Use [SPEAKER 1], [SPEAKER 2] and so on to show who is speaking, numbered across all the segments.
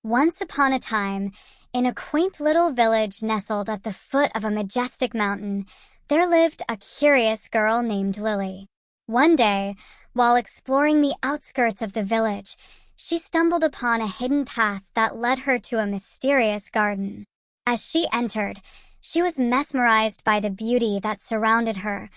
[SPEAKER 1] Once upon a time, in a quaint little village nestled at the foot of a majestic mountain, there lived a curious girl named Lily. One day, while exploring the outskirts of the village, she stumbled upon a hidden path that led her to a mysterious garden. As she entered, she was mesmerized by the beauty that surrounded her: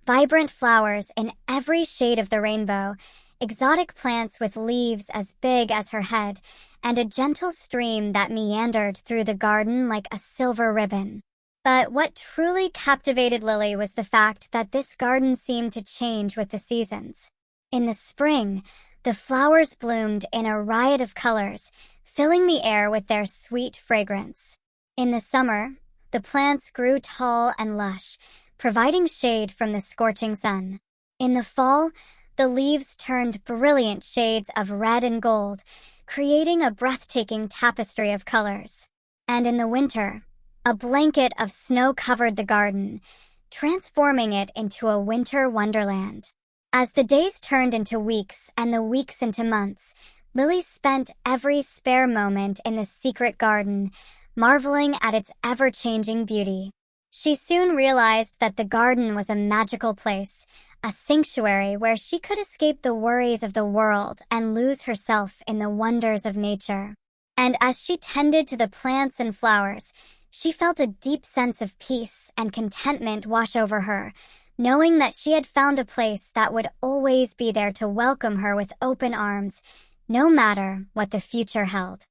[SPEAKER 1] vibrant flowers in every shade of the rainbow, exotic plants with leaves as big as her head, and a gentle stream that meandered through the garden like a silver ribbon. But what truly captivated Lily was the fact that this garden seemed to change with the seasons. In the spring, the flowers bloomed in a riot of colors, filling the air with their sweet fragrance. In the summer, the plants grew tall and lush, providing shade from the scorching sun. In the fall, the leaves turned brilliant shades of red and gold, creating a breathtaking tapestry of colors. And in the winter, a blanket of snow covered the garden, transforming it into a winter wonderland. As the days turned into weeks and the weeks into months, Lily spent every spare moment in the secret garden, marveling at its ever-changing beauty. She soon realized that the garden was a magical place, a sanctuary where she could escape the worries of the world and lose herself in the wonders of nature. And as she tended to the plants and flowers, she felt a deep sense of peace and contentment wash over her, knowing that she had found a place that would always be there to welcome her with open arms, no matter what the future held.